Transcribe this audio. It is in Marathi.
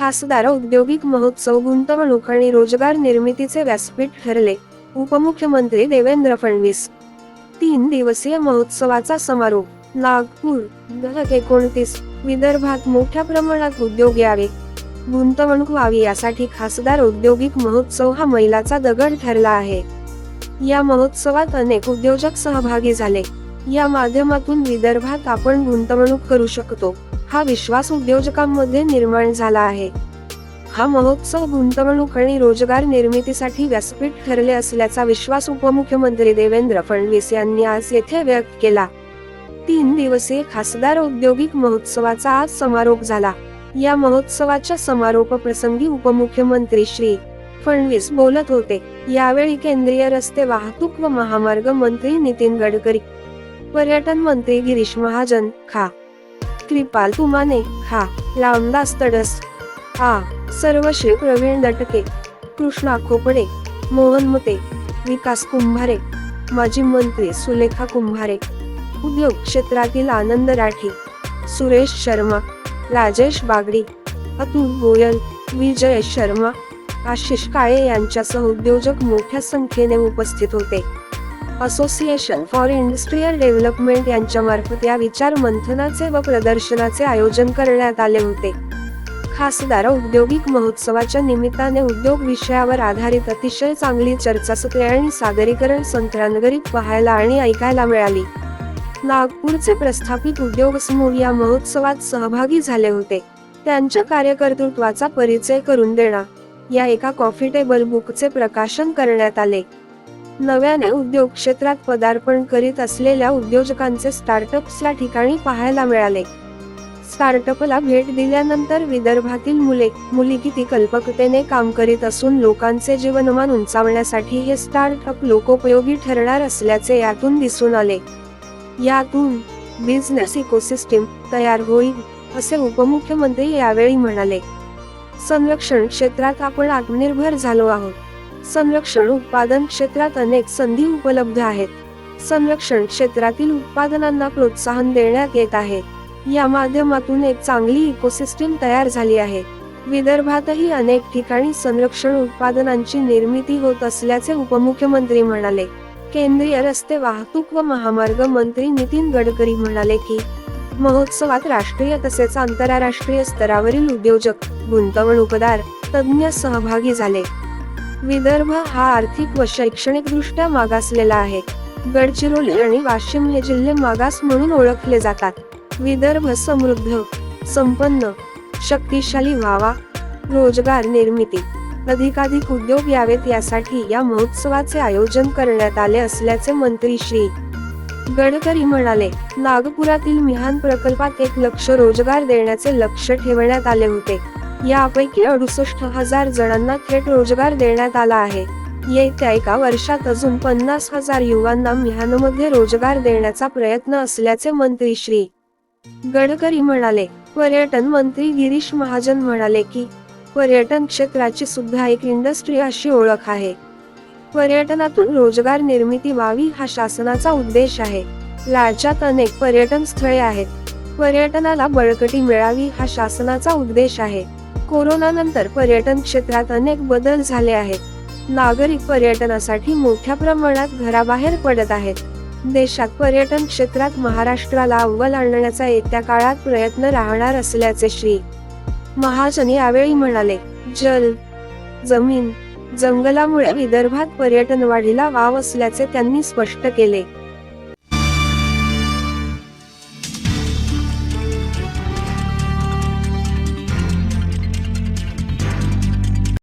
खासदार औद्योगिक महोत्सव गुंतवणूक आणि रोजगार निर्मितीचे व्यासपीठ ठरले. उपमुख्यमंत्री देवेंद्र फडणवीस. 3 दिवसीय महोत्सवाचा समारोप नागपूर. 29 विदर्भात मोठ्या प्रमाणात उद्योग यावे, गुंतवणूक व्हावी यासाठी खासदार औद्योगिक महोत्सव हा मैलाचा दगड ठरला आहे. या महोत्सवात अनेक उद्योजक सहभागी झाले. या माध्यमातून विदर्भात आपण गुंतवणूक करू शकतो, हा विश्वास उद्योजकांमध्ये निर्माण झाला आहे. हा महोत्सव गुंतवणूक आणि रोजगार निर्मितीसाठी व्यासपीठ ठरले असल्याचा विश्वास उपमुख्यमंत्री देवेंद्र फडणवीस यांनी आज येथे व्यक्त केला. 3 दिवसीय खासदार औद्योगिक महोत्सवाचा आज समारोप झाला. या महोत्सवाच्या समारोप प्रसंगी उपमुख्यमंत्री श्री फडणवीस बोलत होते. यावेळी केंद्रीय रस्ते वाहतूक व महामार्ग मंत्री नितीन गडकरी, पर्यटन मंत्री गिरीश महाजन खा, कृपाल तुमाने खा, रामदास तडस सर्वश्री प्रवीण दटके, कृष्णा खोपडे, मोहन मते, विकास कुंभारे, माजी मंत्री सुलेखा कुंभारे, उद्योग क्षेत्रातील आनंद राठी, सुरेश शर्मा, राजेश बागडी, अतुल गोयल, विजय शर्मा, आशिष काळे यांच्यासह उद्योजक मोठ्या संख्येने उपस्थित होते. असोसिएशन फॉर इंडस्ट्रियल डेव्हलपमेंट यांच्यामार्फत या विचार मंथनाचे व प्रदर्शनाचे आयोजन करण्यात आले होते. खासदार औद्योगिक महोत्सवाच्या निमित्ताने उद्योग विषयावर आधारित अतिशय चांगली चर्चासत्रे आणि सादरीकरण संत्रांगरीत पाहायला आणि ऐकायला मिळाली. नागपूरचे प्रस्थापित उद्योग समूह या महोत्सवात सहभागी झाले होते. त्यांच्या कार्यकर्तृत्वाचा परिचय करून देणा या एका कॉफी टेबल बुकचे प्रकाशन करण्यात आले. नव्याने उद्योग क्षेत्रात पदार्पण करीत असलेल्या उद्योजकांचे स्टार्टअप्स या ठिकाणी पाहायला मिळाले. स्टार्टअपला भेट दिल्यानंतर विदर्भातील मुली किती कल्पकतेने काम करीत असून लोकांचे जीवनमान उंचावण्यासाठी हे स्टार्टअप लोकोपयोगी ठरणार असल्याचे यातून दिसून आले. यातून बिझनेस इकोसिस्टीम तयार होईल, असे उपमुख्यमंत्री यावेळी म्हणाले. संरक्षण क्षेत्रात आपण आत्मनिर्भर झालो आहोत. संरक्षण उत्पादन क्षेत्रात अनेक संधी उपलब्ध आहेत. संरक्षण क्षेत्रातील उत्पादनांना प्रोत्साहन देण्यात येत आहे. या माध्यमातून एक चांगली इकोसिस्टीम तयार झाली आहे. विदर्भातही अनेक ठिकाणी संरक्षण उत्पादनांची निर्मिती होत असल्याचे उपमुख्यमंत्री म्हणाले. केंद्रीय रस्ते वाहतूक व महामार्ग मंत्री नितीन गडकरी म्हणाले की महोत्सवात राष्ट्रीय तसेच आंतरराष्ट्रीय स्तरावरील उद्योजक, गुंतवणूकदार, तज्ज्ञ सहभागी झाले. विदर्भ हा आर्थिक व शैक्षणिकदृष्ट्या मागासलेला आहे. गडचिरोली आणि वाशिम हे जिल्हे मागास म्हणून ओळखले जातात. विदर्भ समृद्ध, संपन्न, शक्तिशाली व्हावा, रोजगार निर्मिती, अधिकाधिक उद्योग यावेत यासाठी या महोत्सवाचे आयोजन करण्यात आले असल्याचे मंत्री श्री गडकरी म्हणाले. नागपुरातील मिहान प्रकल्पात 1 लाख रोजगार देण्याचे लक्ष्य ठेवण्यात आले होते. यापैकी 68,000 जणांना थेट रोजगार देण्यात आला आहे. येत्या 1 वर्षात अजून 50,000 युवांना मिहानमध्ये रोजगार देण्याचा प्रयत्न असल्याचे मंत्री श्री गडकरी म्हणाले. पर्यटन मंत्री गिरीश महाजन म्हणाले की पर्यटन क्षेत्राची सुद्धा एक इंडस्ट्री अशी ओळख आहे. पर्यटनातून रोजगार निर्मिती व्हावी हा शासनाचा उद्देश आहे. राज्यात अनेक पर्यटन स्थळे आहेत. पर्यटनाला बळकटी मिळावी हा शासनाचा उद्देश आहे. कोरोनानंतर पर्यटन क्षेत्रात अनेक बदल झाले आहेत. नागरिक पर्यटनासाठी मोठ्या प्रमाणात घराबाहेर पडत आहेत. देशात पर्यटन क्षेत्रात महाराष्ट्राला अव्वल आणण्याचा येत्या काळात प्रयत्न राहणार असल्याचे श्री महाजन यावेळी म्हणाले. जल, जमीन, जंगलामुळे विदर्भात पर्यटन वाढीला वाव असल्याचे त्यांनी स्पष्ट केले.